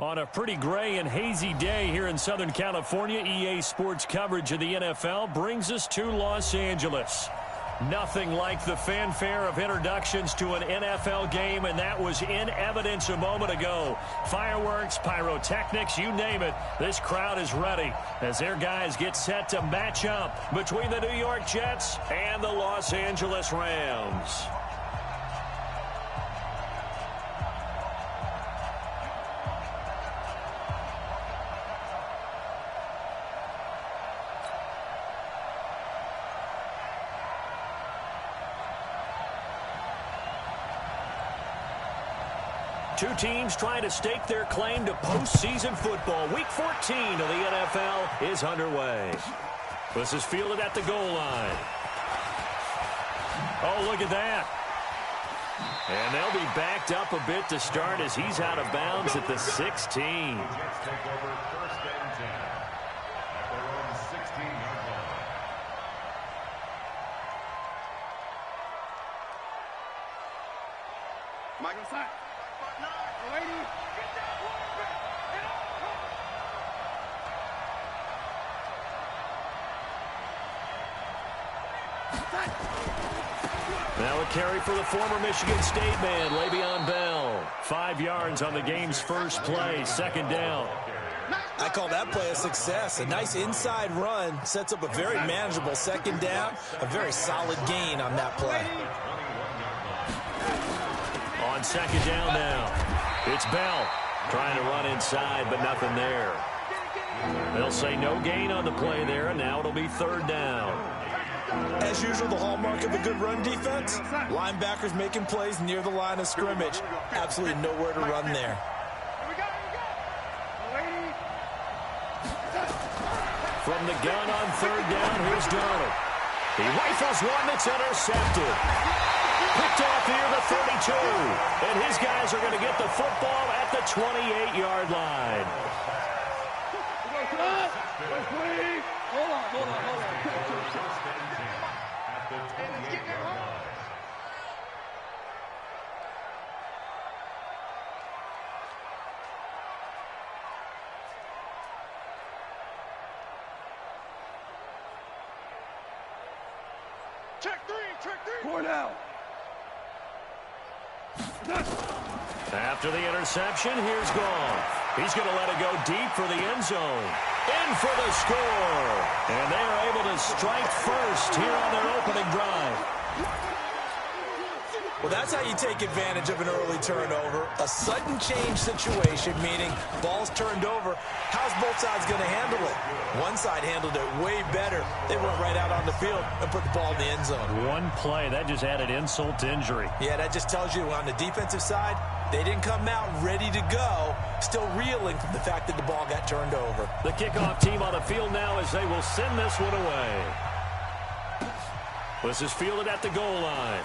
On a pretty gray and hazy day here in Southern California, EA Sports coverage of the NFL brings us to Los Angeles. Nothing like the fanfare of introductions to an NFL game, and that was in evidence a moment ago. Fireworks, pyrotechnics, you name it. This crowd is ready as their guys get set to match up between the New York Jets and the Los Angeles Rams. Two teams trying to stake their claim to postseason football. Week 14 of the NFL is underway. This is fielded at the goal line. Oh, look at that. And they'll be backed up a bit to start as he's out of bounds at the 16. Michael Sack. Now a carry for the former Michigan State man, Le'Veon Bell. 5 yards on the game's first play, second down. I call that play a success. A nice inside run sets up a very manageable second down. A very solid gain on that play. On second down now, it's Bell trying to run inside, but nothing there. They'll say no gain on the play there, and now it'll be third down. As usual, the hallmark of a good run defense, linebackers making plays near the line of scrimmage. Absolutely nowhere to run there. From the gun on third down, here's Donald. He rifles one that's intercepted. Picked off near the 32. And his guys are going to get the football at the 28-yard line. Hold on. Check three. Four down. After the interception, here's Goff. He's going to let it go deep for the end zone. In for the score. And they are able to strike first here on their opening drive. Well, that's how you take advantage of an early turnover. A sudden change situation, meaning ball's turned over. How's both sides going to handle it? One side handled it way better. They went right out on the field and put the ball in the end zone. One play, that just added insult to injury. Yeah, that just tells you on the defensive side, they didn't come out ready to go, still reeling from the fact that the ball got turned over. The kickoff team on the field now as they will send this one away. This is fielded at the goal line.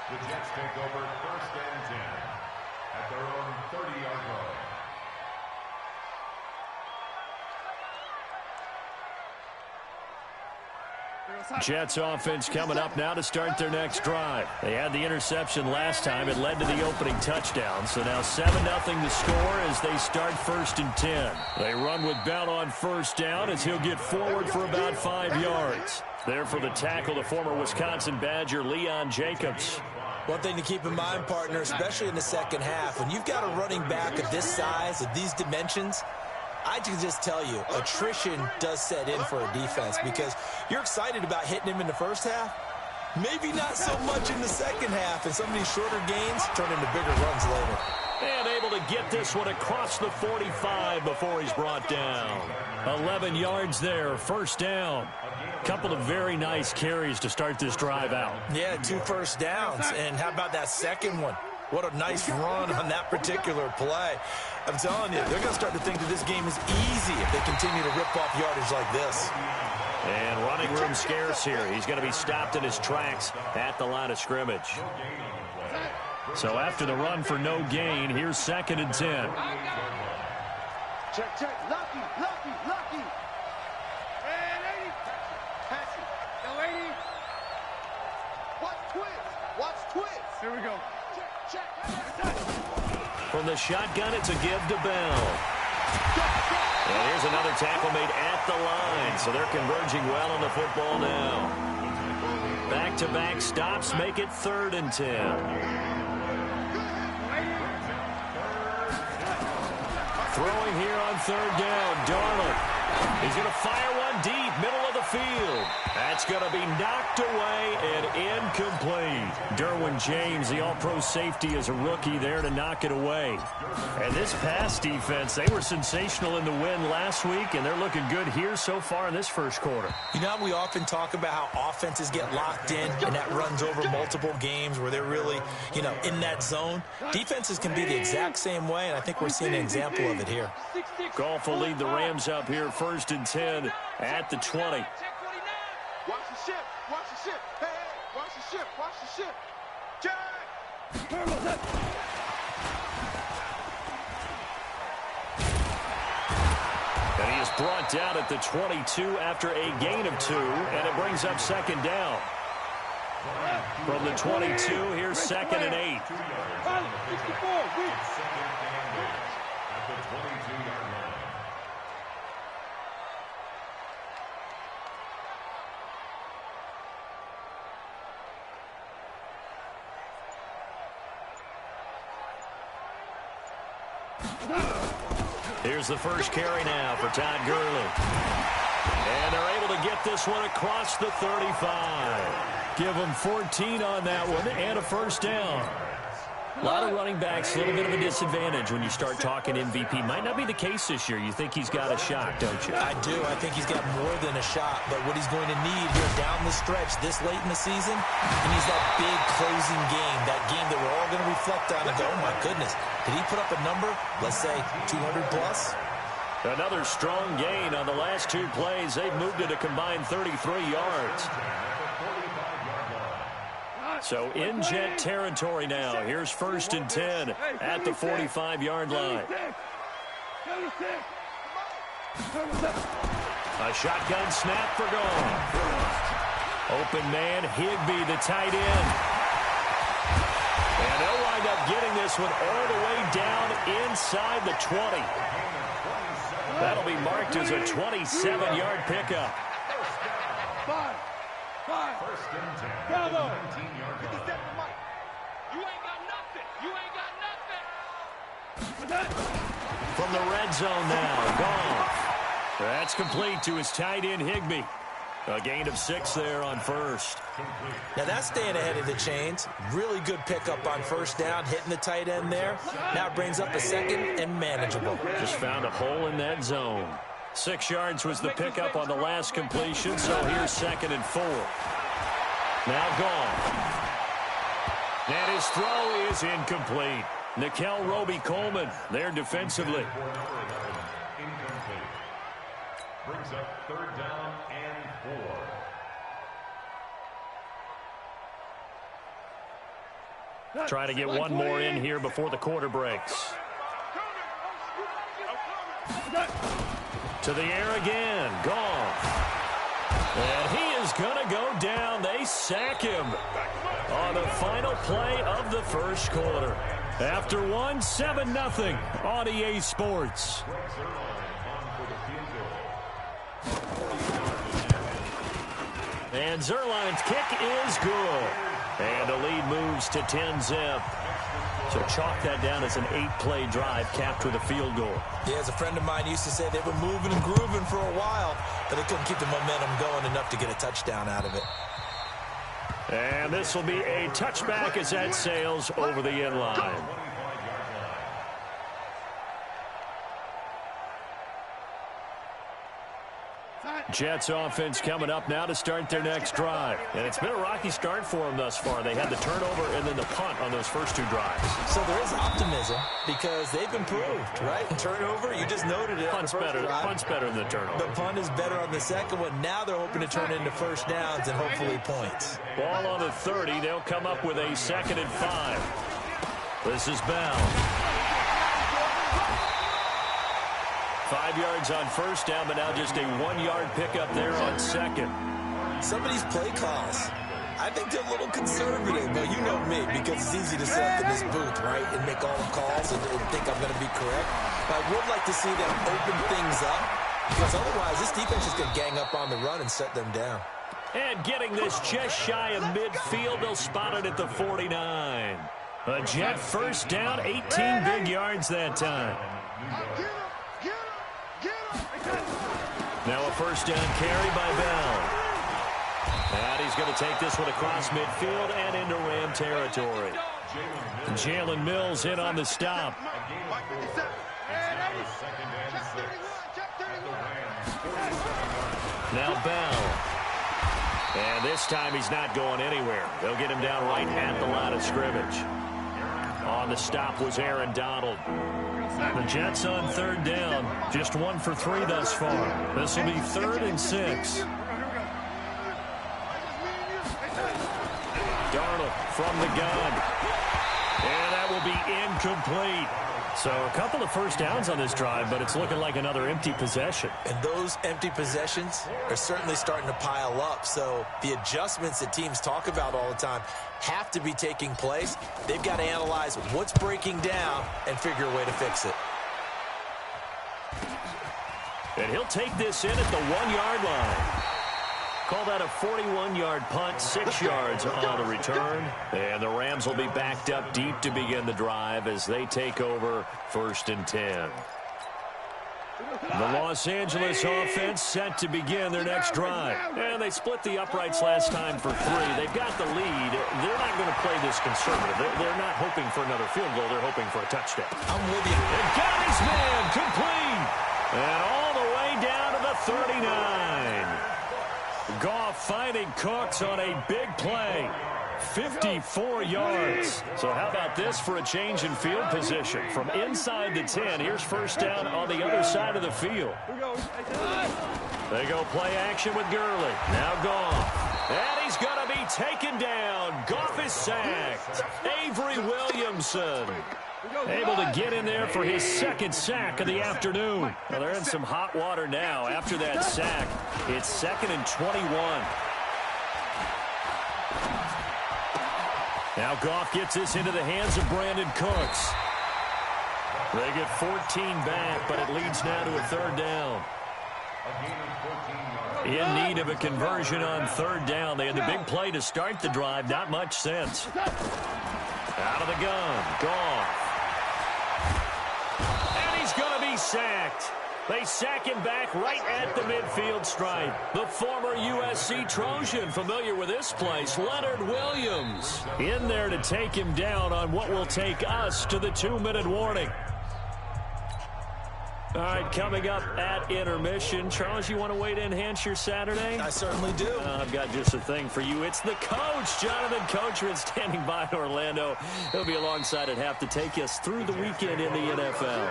The Jets take over first and 10 at their own 30-yard line. Jets offense coming up now to start their next drive. They had the interception last time. It led to the opening touchdown. So now 7-0 to score as they start first and 10. They run with Bell on first down as he'll get forward for about 5 yards. There for the tackle, the former Wisconsin Badger, Leon Jacobs. One thing to keep in mind, partner, especially in the second half, when you've got a running back of this size, of these dimensions, I can just tell you, attrition does set in for a defense because you're excited about hitting him in the first half. Maybe not so much in the second half, and some of these shorter gains turn into bigger runs later. And able to get this one across the 45 before he's brought down. 11 yards there, first down. Couple of very nice carries to start this drive out. Yeah, 2 first downs. And how about that second one? What a nice run on that particular play. I'm telling you, they're going to start to think that this game is easy if they continue to rip off yardage like this. And running room scarce here. He's going to be stopped in his tracks at the line of scrimmage. So after the run for no gain, here's second and 10. Check. Lucky. And 80. Pass it. Go 80. Watch twist. Watch twist. Here we go. Check. From the shotgun, it's a give to Bell. And here's another tackle made at the line, so they're converging well on the football now. Back-to-back stops make it 3rd and 10. Throwing here on 3rd down, Darnold. He's going to fire one deep, middle of the field. That's going to be knocked away and incomplete. Derwin James, the all-pro safety, is a rookie there to knock it away. And this pass defense, they were sensational in the win last week, and they're looking good here so far in this first quarter. You know, we often talk about how offenses get locked in, and that runs over multiple games where they're really, in that zone. Defenses can be the exact same way, and I think we're seeing an example of it here. Goff will lead the Rams up here 1st and 10 at the 20. Watch the ship. Watch the ship. Hey, watch the ship. Watch the ship. Jack. And he is brought down at the 22 after a gain of 2, and it brings up 2nd down. From the 22, here's 2nd and 8. 64. Here's the first carry now for Todd Gurley. And they're able to get this one across the 35. Give them 14 on that one and a 1st down. A lot of running backs, a little bit of a disadvantage when you start talking MVP. Might not be the case this year. You think he's got a shot, don't you? I do. I think he's got more than a shot. But what he's going to need here down the stretch this late in the season, he needs that big closing game, that game that we're all going to reflect on and go, oh, my goodness, did he put up a number, let's say, 200 plus? Another strong gain on the last 2 plays. They've moved it a combined 33 yards. So in Jet territory now. Here's 1st and 10 at the 45-yard line. A shotgun snap for Goff. Open man, Higbee, the tight end. And they'll wind up getting this one all the way down inside the 20. That'll be marked as a 27-yard pickup. 5. 1st and 10. Bravo. 19-yard line. You ain't got nothing. You ain't got nothing. From the red zone now, Goff. That's complete to his tight end, Higbee. A gain of 6 there on 1st. Now that's staying ahead of the chains. Really good pickup on 1st down, hitting the tight end there. Now it brings up a 2nd and manageable. Just found a hole in that zone. 6 yards was the pickup on the last completion, so here's 2nd and 4. Now Goff. And his throw is incomplete. Nickel Roby-Coleman there defensively. Incomplete. Brings up 3rd down and 4. Try to get one more in here before the quarter breaks. To the air again, Goff. And he is going to go down. They sack him on the final play of the first quarter. After 7-0 on EA Sports. And Zerline's kick is good. And the lead moves to 10-zip. So chalk that down as an 8-play drive capped with a field goal. Yeah, as a friend of mine used to say, they were moving and grooving for a while, but they couldn't keep the momentum going enough to get a touchdown out of it. And this will be a touchback as that sails over the end line. Jets offense coming up now to start their next drive. And it's been a rocky start for them thus far. They had the turnover and then the punt on those first 2 drives. So there is optimism because they've improved, right? Turnover, you just noted it. Punt's better than the turnover. The punt is better on the second one. Now they're hoping to turn into 1st downs and hopefully points. Ball on the 30. They'll come up with a 2nd and 5. This is Bell. 5 yards on 1st down, but now just a 1-yard pickup there on 2nd. Some of these play calls, I think they're a little conservative, but you know me, because it's easy to sit up in this booth, right, and make all the calls and think I'm going to be correct. But I would like to see them open things up, because otherwise this defense is going to gang up on the run and set them down. And getting this just shy of midfield, they'll spot it at the 49. A Jet first down, 18 big yards that time. Now a first down carry by Bell. And he's going to take this one across midfield and into Ram territory. Jalen Mills in on the stop. Now Bell. And this time he's not going anywhere. They'll get him down right at the line of scrimmage. On the stop was Aaron Donald. The Jets on third down. Just 1 for 3 thus far. This will be 3rd and 6. Darnold from the gun. And that will be incomplete. So a couple of first downs on this drive, but it's looking like another empty possession. And those empty possessions are certainly starting to pile up. So the adjustments that teams talk about all the time have to be taking place. They've got to analyze what's breaking down and figure a way to fix it. And he'll take this in at the 1-yard line. Call that a 41-yard punt, 6 yards on the return. And the Rams will be backed up deep to begin the drive as they take over 1st and 10. The Los Angeles offense set to begin their next drive. And they split the uprights last time for 3. They've got the lead. They're not going to play this conservative. They're not hoping for another field goal. They're hoping for a touchdown. I'm with you. And got his man complete. And all the way down to the 39. Goff finding Cooks on a big play. 54 yards. So how about this for a change in field position? From inside the 10, here's first down on the other side of the field. They go play action with Gurley. Now Goff. And he's going to be taken down. Goff is sacked. Avery Williamson able to get in there for his 2nd sack of the afternoon. Well, they're in some hot water now after that sack. It's 2nd and 21. Now Goff gets this into the hands of Brandon Cooks. They get 14 back, but it leads now to a 3rd down. In need of a conversion on 3rd down. They had the big play to start the drive. Not much sense. Out of the gun. Goff. And he's going to be sacked. They sack him back right at the midfield stripe. The former USC Trojan, familiar with this place, Leonard Williams, in there to take him down on what will take us to the 2-minute warning. All right, coming up at intermission. Charles, you want to wait to enhance your Saturday? I certainly do. I've got just a thing for you. It's the coach, Jonathan Coachman, standing by in Orlando. He'll be alongside at half to take us through the weekend in the NFL.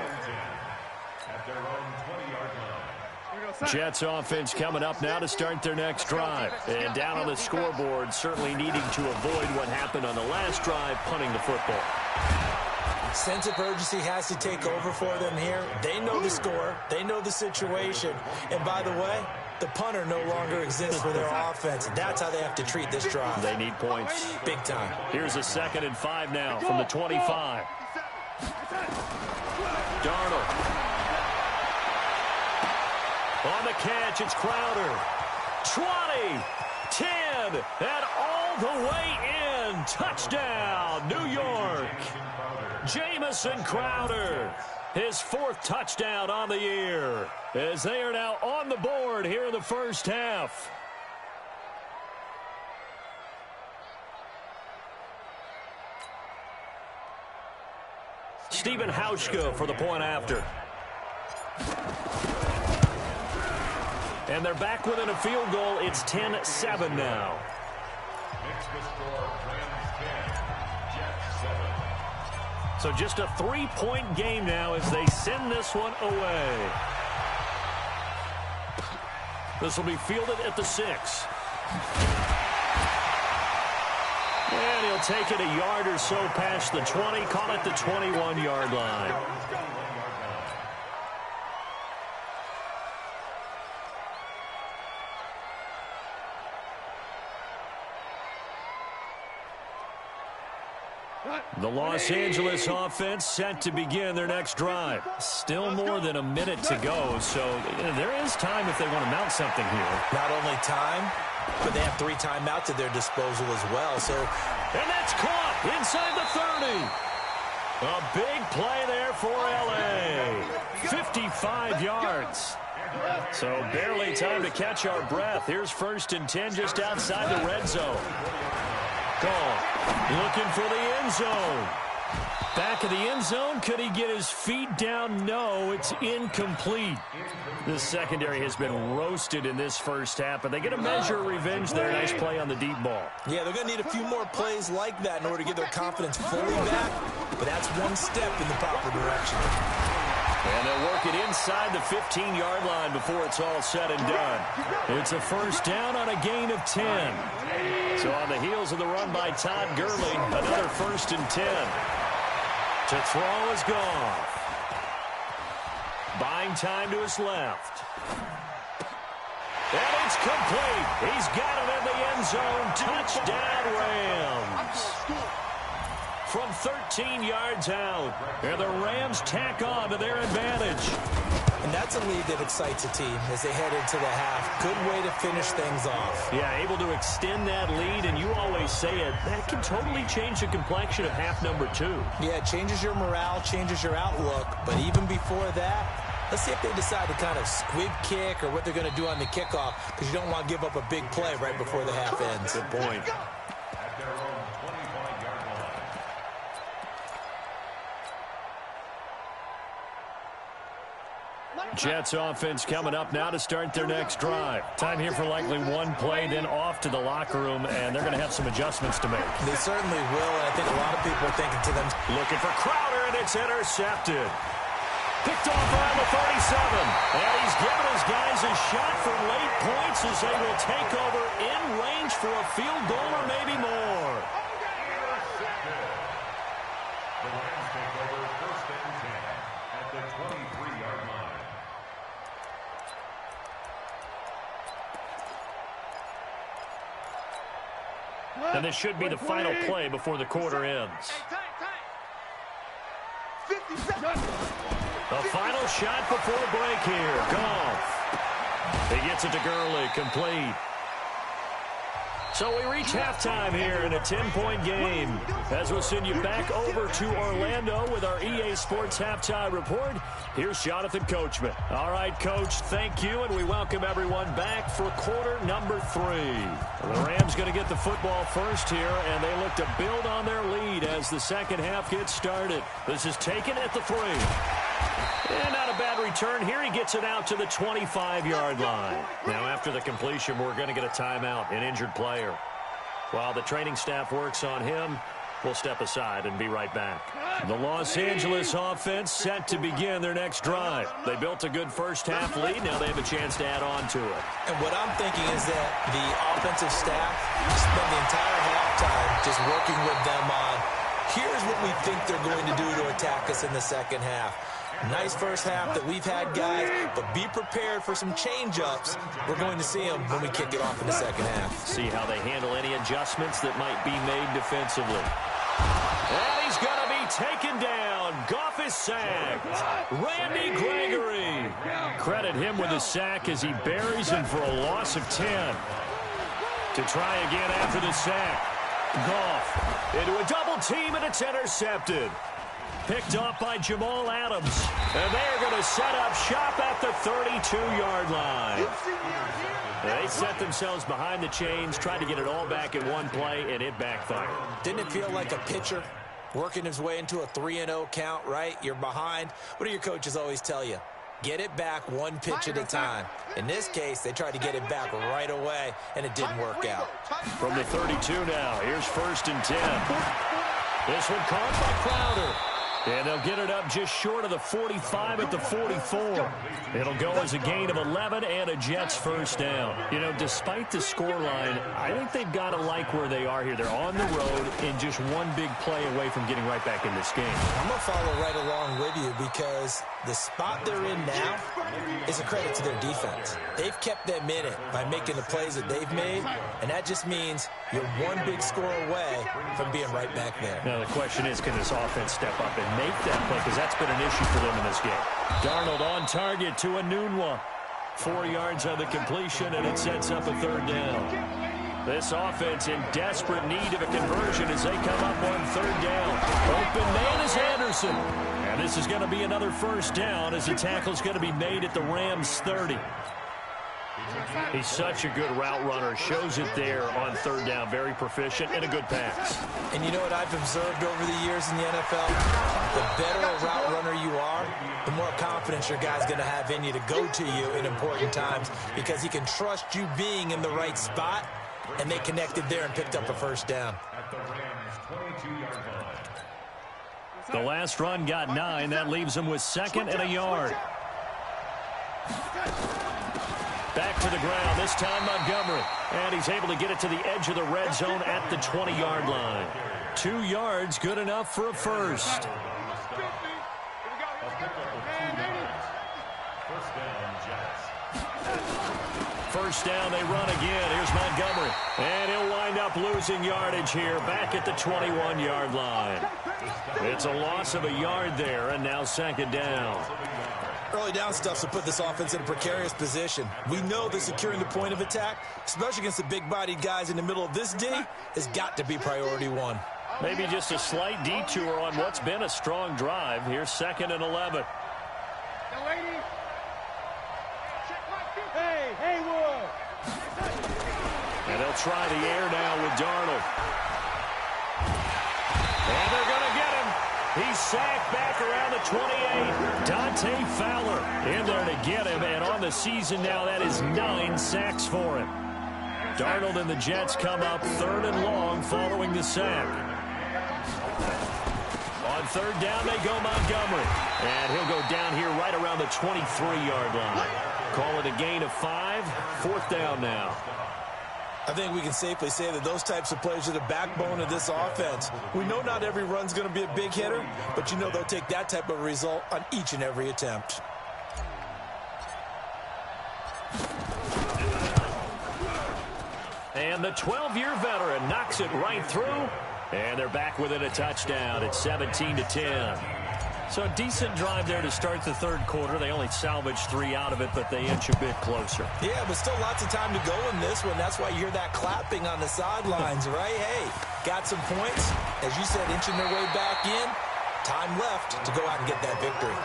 Jets offense coming up now to start their next drive. And down on the scoreboard, certainly needing to avoid what happened on the last drive, punting the football. Sense of urgency has to take over for them here. They know the score. They know the situation. And by the way, the punter no longer exists for their offense. That's how they have to treat this drive. They need points. Big time. Here's a 2nd and 5 now from the 25. Darnold. On the catch, it's Crowder. 20, 10, and all the way in. Touchdown, New York. Jamison Crowder, his 4th touchdown on the year, as they are now on the board here in the first half. Stephen Hauschka for the point after. And they're back within a field goal. It's 10-7 now. So just a 3-point game now as they send this one away. This will be fielded at the 6. And he'll take it a yard or so past the 20, call it the 21-yard line. The Los Angeles offense set to begin their next drive. Still more than a minute to go, so there is time if they want to mount something here. Not only time, but they have 3 timeouts at their disposal as well. And that's caught inside the 30. A big play there for L.A. 55 yards. So barely time to catch our breath. Here's 1st and 10 just outside the red zone. Looking for the end zone. Back of the end zone. Could he get his feet down? No, it's incomplete. The secondary has been roasted in this first half, but they get a measure of revenge there. Nice play on the deep ball. Yeah, they're going to need a few more plays like that in order to get their confidence fully back, but that's one step in the proper direction. And they'll work it inside the 15-yard line before it's all said and done. It's a first down on a gain of 10. So on the heels of the run by Todd Gurley, another 1st and 10. To throw is Goff. Buying time to his left. And it's complete. He's got it in the end zone. Touchdown, Rams. From 13 yards out. And the Rams tack on to their advantage. And that's a lead that excites a team as they head into the half. Good way to finish things off. Yeah, able to extend that lead, and you always say it, that can totally change the complexion of half number 2. Yeah, it changes your morale, changes your outlook. But even before that, let's see if they decide to kind of squib kick or what they're going to do on the kickoff, because you don't want to give up a big play right before the half ends. Good point. Jets offense coming up now to start their next drive. Time here for likely one play, then off to the locker room, and they're going to have some adjustments to make. They certainly will, and I think a lot of people are thinking to them. Looking for Crowder, and it's intercepted. Picked off around the 37, and he's given his guys a shot for late points as they will take over in range for a field goal or maybe more. The Rams take over 1st and 10 at the 23-yard line. And this should be the final play before the quarter ends. The final shot before break here. Goff. He gets it to Gurley. Complete. So we reach halftime here in a 10-point game. As we'll send you back over to Orlando with our EA Sports Halftime Report, here's Jonathan Coachman. All right, Coach, thank you, and we welcome everyone back for quarter number 3. The Rams going to get the football first here, and they look to build on their lead as the second half gets started. This is taken at the 3. And not a bad return here. He gets it out to the 25-yard line. Now, after the completion, we're going to get a timeout, an injured player. While the training staff works on him, we'll step aside and be right back. The Los Angeles offense set to begin their next drive. They built a good first half lead. Now they have a chance to add on to it. And what I'm thinking is that the offensive staff spend the entire halftime just working with them on, here's what we think they're going to do to attack us in the second half. Nice first half that we've had, guys, but be prepared for some change-ups. We're going to see them when we kick it off in the second half. See how they handle any adjustments that might be made defensively. And he's going to be taken down. Goff is sacked. Randy Gregory. Credit him with a sack as he buries him for a loss of 10. To try again after the sack. Goff into a double team, and it's intercepted. Picked off by Jamal Adams. And they're going to set up shop at the 32-yard line. They set themselves behind the chains, tried to get it all back in one play, and it backfired. Didn't it feel like a pitcher working his way into a 3-0 count, right? You're behind. What do your coaches always tell you? Get it back one pitch at a time. In this case, they tried to get it back right away, and it didn't work out. From the 32 now, here's 1st and 10. This one caught by Crowder. And they'll get it up just short of the 45 at the 44. It'll go as a gain of 11 and a Jets first down. You know, despite the scoreline, I think they've got to like where they are here. They're on the road and just one big play away from getting right back in this game. I'm going to follow right along with you because the spot they're in now is is a credit to their defense. They've kept them in it by making the plays that they've made, and that just means you're one big score away from being right back there. Now the question is, can this offense step up and make that play? Because that's been an issue for them in this game. Darnold on target to a noon one. 4 yards on the completion, and it sets up a third down. This offense in desperate need of a conversion as they come up on third down. Open man is Anderson. And this is going to be another first down as the tackle's going to be made at the Rams' 30. He's such a good route runner. Shows it there on third down. Very proficient and a good pass. And you know what I've observed over the years in the NFL? The better a route runner you are, the more confidence your guy's going to have in you to go to you in important times because he can trust you being in the right spot. And they connected there and picked up a first down. At the Rams' 22-yard line. The last run got 9. That leaves them with second and a yard. Back to the ground, this time Montgomery. And he's able to get it to the edge of the red zone at the 20-yard line. 2 yards, good enough for a first. First down, they run again. Here's Montgomery. And he'll wind up losing yardage here back at the 21-yard line. It's a loss of a yard there, and now second down. Early down stuff to put this offense in a precarious position. We know that securing the point of attack, especially against the big-bodied guys in the middle of this D, has got to be priority one. Maybe just a slight detour on what's been a strong drive. Here's second and 11. And they'll try the air now with Darnold. And they're going to get him. He's sacked back around the 28. Dante Fowler in there to get him. And on the season now, that is 9 sacks for him. Darnold and the Jets come up third and long following the sack. On third down, they go Montgomery. And he'll go down here right around the 23-yard line. Call it a gain of 5. Fourth down now. I think we can safely say that those types of plays are the backbone of this offense. We know not every run's going to be a big hitter, but you know they'll take that type of result on each and every attempt. And the 12-year veteran knocks it right through, and they're back within a touchdown at 17-10. So a decent drive there to start the third quarter. They only salvaged 3 out of it, but they inch a bit closer. Yeah, but still lots of time to go in this one. That's why you hear that clapping on the sidelines, right? Hey, got some points. As you said, inching their way back in. Time left to go out and get that victory.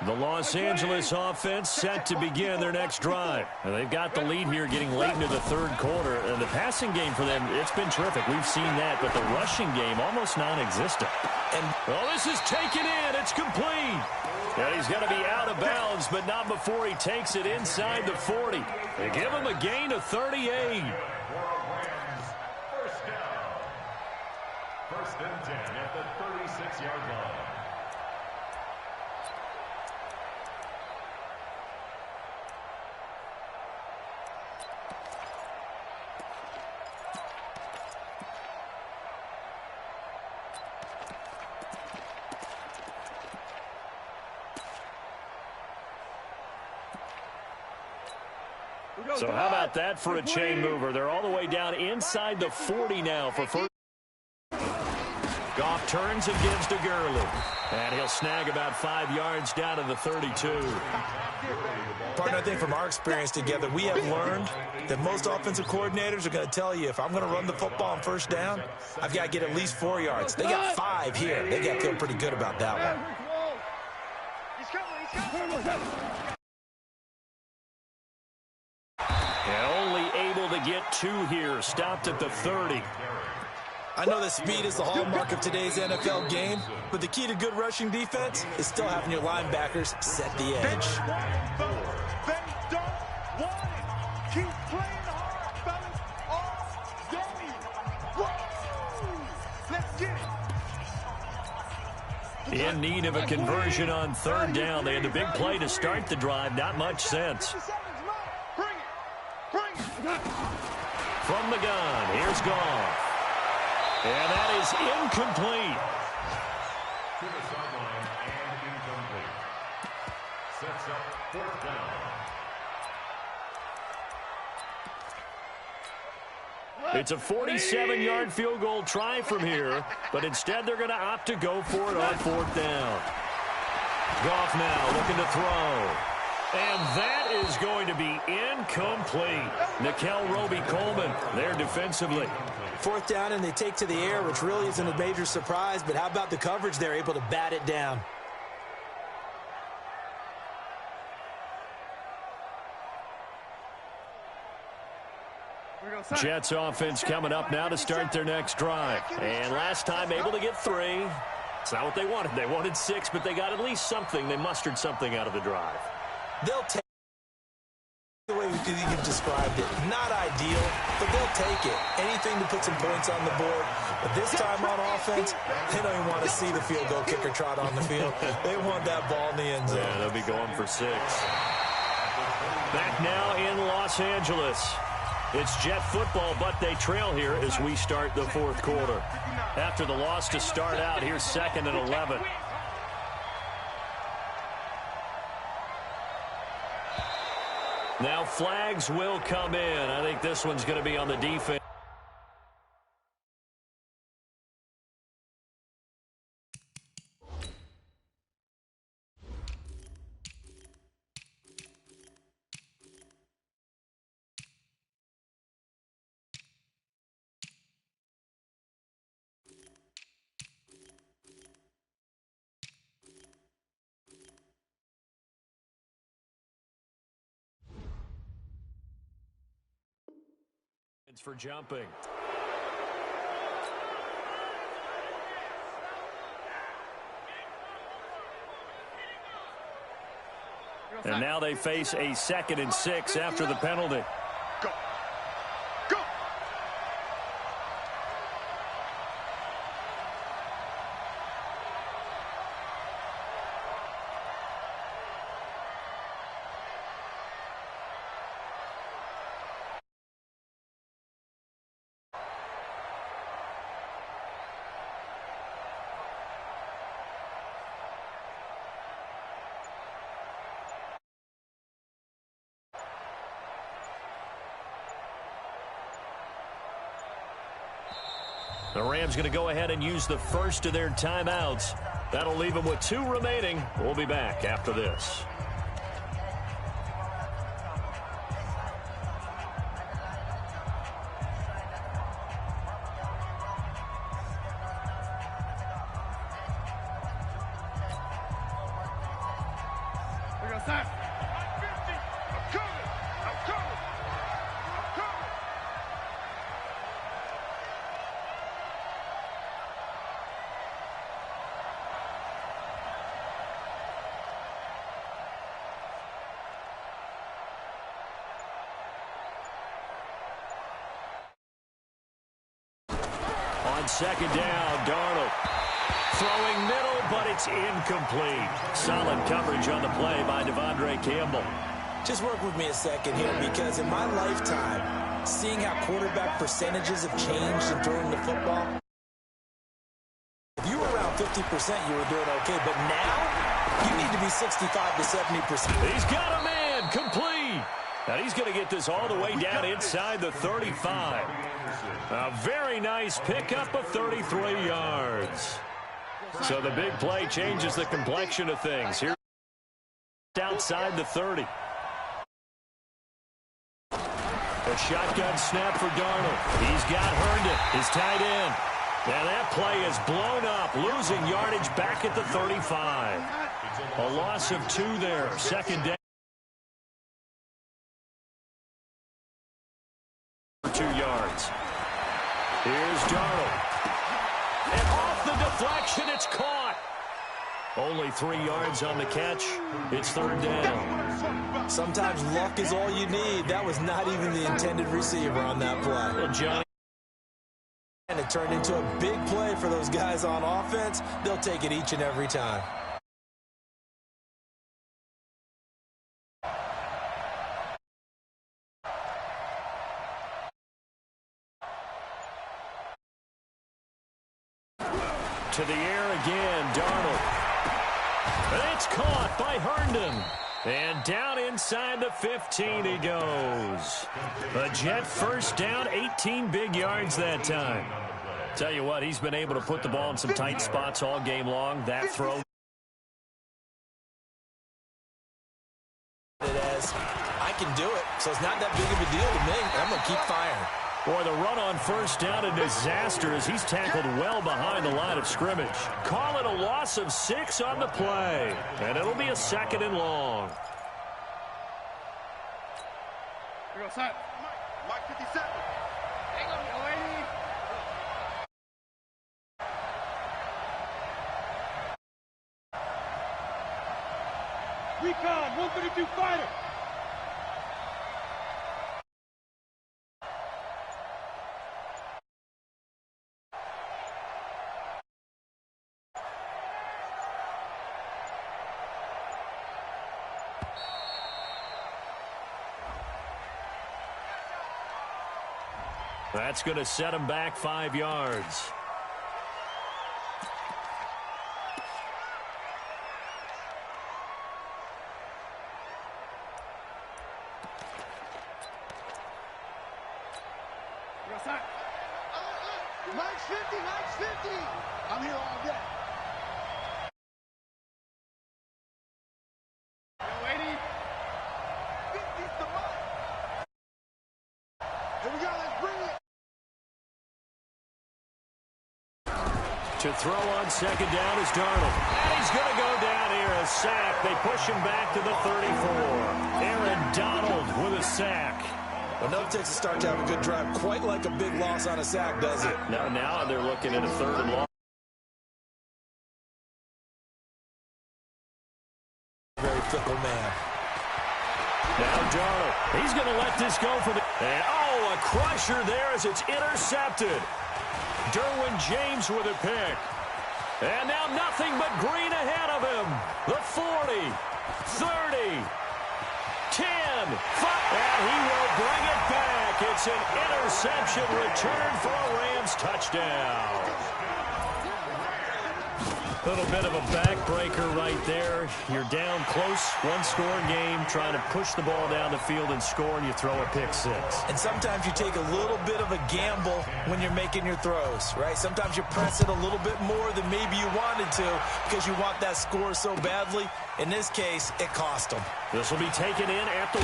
The Los Angeles offense set to begin their next drive. And they've got the lead here getting late into the third quarter. And the passing game for them, it's been terrific. We've seen that, but the rushing game almost non-existent. And well, this is taken in. It's complete. And he's going to be out of bounds, but not before he takes it inside the 40. They give him a gain of 38. First down. First and 10 at the 36-yard line. So how about that for a chain mover? They're all the way down inside the 40 now for first. Goff turns and gives to Gurley. And he'll snag about 5 yards down to the 32. Partner, I think from our experience together, we have learned that most offensive coordinators are going to tell you, if I'm going to run the football on first down, I've got to get at least 4 yards. They got 5 here. They got to feel pretty good about that one. And only able to get 2 here. Stopped at the 30. I know that speed is the hallmark of today's NFL game, but the key to good rushing defense is still having your linebackers set the edge. They don't want it. Keep playing hard, fellas. All day. Whoa! Let's get it. In need of a conversion on third down. They had the big play to start the drive. Not much sense. Bring it. From the gun, here's Goff. And that is incomplete. To the sideline and incomplete. Sets up 4th down. It's a 47-yard field goal try from here, but instead they're going to opt to go for it on 4th down. Goff now looking to throw. And that is going to be incomplete. Nickel Roby-Coleman there defensively. 4th down, and they take to the air, which really isn't a major surprise, but how about the coverage? They're able to bat it down. Jets offense coming up now to start their next drive. And last time able to get 3. It's not what they wanted. They wanted 6, but they got at least something. They mustered something out of the drive. They'll take the way you've described it. Not ideal, but they'll take it. Anything to put some points on the board. But this time on offense, they don't even want to see the field goal kicker trot on the field. They want that ball in the end zone. Yeah, they'll be going for 6. Back now in Los Angeles. It's Jet football, but they trail here as we start the 4th quarter. After the loss to start out, here's 2nd and 11. Now flags will come in. I think this one's going to be on the defense. For jumping. And now they face a 2nd and 6 after the penalty. Go. Go. The Rams going to go ahead and use the first of their timeouts. That'll leave them with 2 remaining. We'll be back after this. On 2nd down, Darnold throwing middle, but it's incomplete. Solid coverage on the play by Devondre Campbell. Just work with me a second here, because in my lifetime, seeing how quarterback percentages have changed in throwing the football, if you were around 50%, you were doing okay. But now, you need to be 65 to 70%. He's got a man, complete. And he's going to get this all the way down inside the 35. A very nice pickup of 33 yards. So the big play changes the complexion of things. Here outside the 30. A shotgun snap for Darnold. He's got Herndon, his tight end. And that play is blown up, losing yardage back at the 35. A loss of 2 there. 2nd down. 2 yards. Here's Darnold. And off the deflection, it's caught. Only 3 yards on the catch. It's 3rd down. Sometimes luck is all you need. That was not even the intended receiver on that play. Well, Johnny. And it turned into a big play for those guys on offense. They'll take it each and every time. To the air again, Darnold. It's caught by Herndon. And down inside the 15 he goes. A Jet first down, 18 big yards that time. Tell you what, he's been able to put the ball in some tight spots all game long. That throw. I can do it, so it's not that big of a deal to me. I'm going to keep firing. Boy, the run on first down, a disaster as he's tackled well behind the line of scrimmage. Call it a loss of 6 on the play, and it'll be a 2nd and long. Here goes Mike 57. Hang on, lady. Recon, 132 fighter. That's going to set him back 5 yards. Mike's 50, Mike's 50. I'm here all day. Yo, lady. 50's the Mike. Here we go, let's bring it. To throw on 2nd down is Darnold. And he's going to go down here, a sack. They push him back to the 34. Aaron Donald with a sack. Well, no, it takes a start to have a good drive. Quite like a big loss on a sack, does it? Now they're looking at a 3rd and long. Very fickle man. Now Darnold. He's going to let this go for the... And, a crusher there as it's intercepted. Derwin James with a pick. And now nothing but green ahead of him. The 40, 30, 10, 5, and he will bring it back. It's an interception return for a Rams touchdown. A little bit of a backbreaker right there. You're down close, 1-score game, trying to push the ball down the field and score, and you throw a pick 6. And sometimes you take a little bit of a gamble when you're making your throws, right? Sometimes you press it a little bit more than maybe you wanted to because you want that score so badly. In this case, it cost them. This will be taken in at the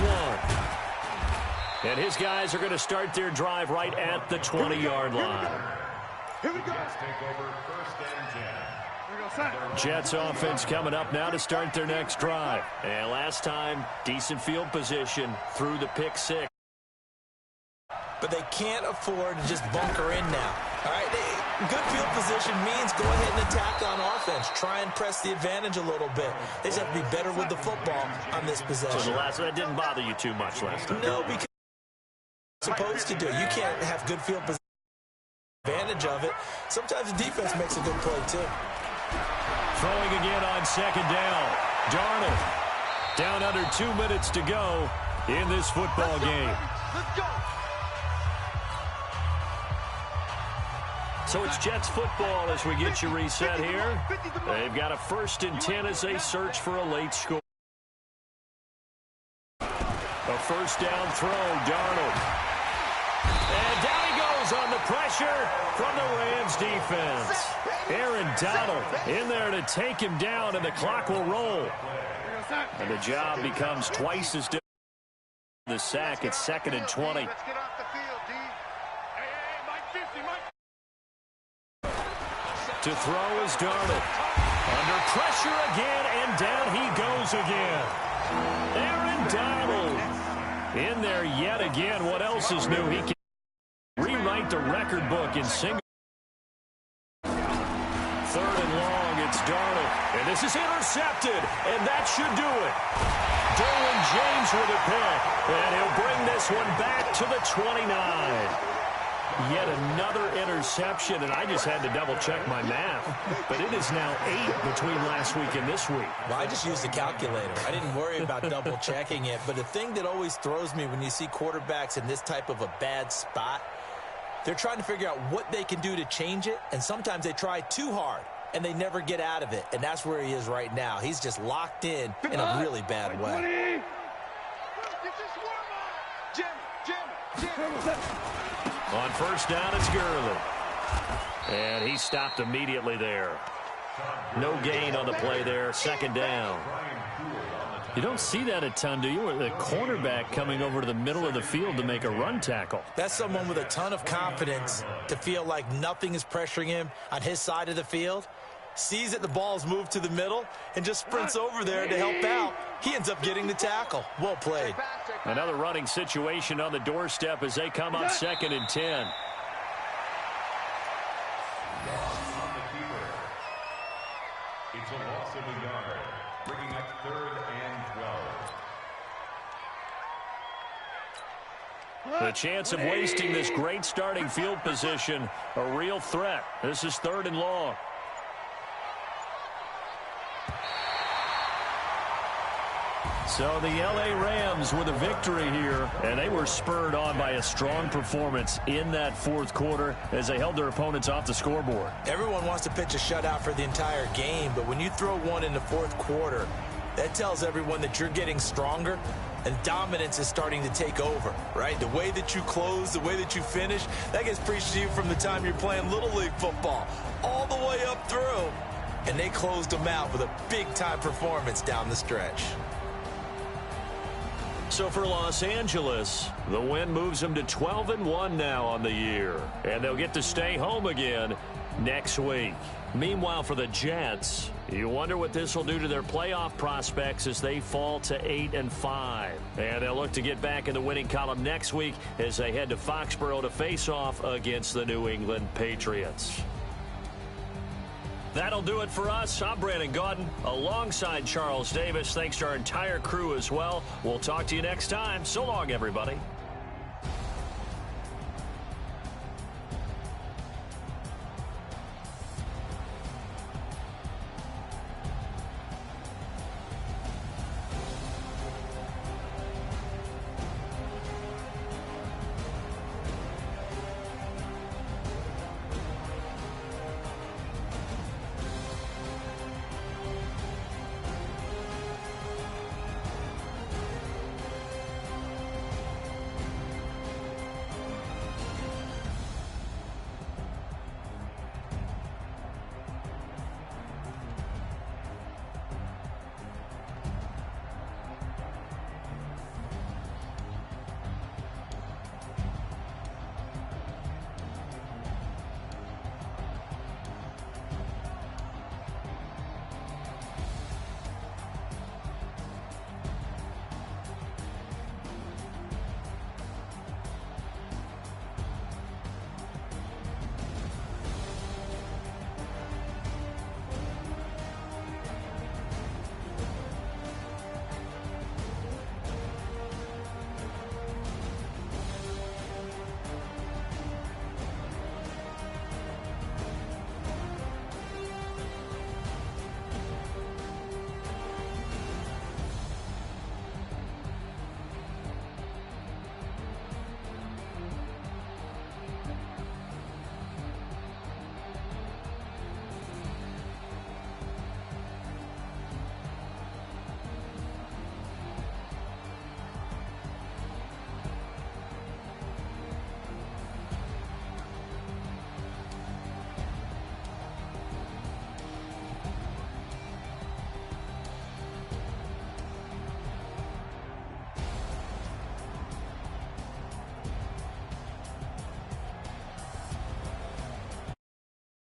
1. And his guys are going to start their drive right at the 20-yard line. Here we go. Take over 1st and 10. Jets offense coming up now to start their next drive. And last time, decent field position through the pick 6. But they can't afford to just bunker in now. All right, good field position means go ahead and attack on offense. Try and press the advantage a little bit. They just have to be better with the football on this possession. So that didn't bother you too much last time? No, because you're supposed to do. You can't have good field position. Advantage of it. Sometimes the defense makes a good play, too. Throwing again on 2nd down. Darnold down under 2 minutes to go in this football game. Let's go. So it's Jets football as we get you reset here. They've got a 1st and 10 as they search for a late score. A 1st down throw, Darnold. And down he goes on the pressure from the Rams defense. Aaron Donald in there to take him down, and the clock will roll. And the job becomes twice as difficult. The sack at 2nd and 20. Let's get off the field, D. Hey, Mike 50, Mike. To throw is Darnold. Under pressure again, and down he goes again. Aaron Donald in there yet again. What else is new? He can rewrite the record book in single. 3rd and long, it's Darnold. And this is intercepted, and that should do it. Derwin James with a pick, and he'll bring this one back to the 29. Yet another interception, and I just had to double-check my math. But it is now 8 between last week and this week. Well, I just used the calculator. I didn't worry about double-checking it. But the thing that always throws me when you see quarterbacks in this type of a bad spot, they're trying to figure out what they can do to change it, and sometimes they try too hard. and they never get out of it. And that's where he is right now. He's just locked in a really bad way. On first down, it's Gurley. And he stopped immediately there. No gain on the play there. Second down. You don't see that a ton, do you? The cornerback coming over to the middle of the field to make a run tackle. That's someone with a ton of confidence to feel like nothing is pressuring him on his side of the field. Sees that the ball's moved to the middle and just sprints over there to help out. He ends up getting the tackle. Well played. Another running situation on the doorstep as they come up 2nd and 10. It's a loss of a yard, bringing up 3rd and 12. The chance of wasting this great starting field position, a real threat. This is 3rd and long. So the L.A. Rams with a victory here, and they were spurred on by a strong performance in that 4th quarter as they held their opponents off the scoreboard. Everyone wants to pitch a shutout for the entire game, but when you throw one in the 4th quarter, that tells everyone that you're getting stronger and dominance is starting to take over, right? The way that you close, the way that you finish, that gets preached to you from the time you're playing Little League football all the way up through. And they closed them out with a big-time performance down the stretch. So for Los Angeles, the win moves them to 12-1 now on the year. And they'll get to stay home again next week. Meanwhile, for the Jets, you wonder what this will do to their playoff prospects as they fall to 8-5. And they'll look to get back in the winning column next week as they head to Foxborough to face off against the New England Patriots. That'll do it for us. I'm Brandon Gaudin alongside Charles Davis. Thanks to our entire crew as well. We'll talk to you next time. So long, everybody.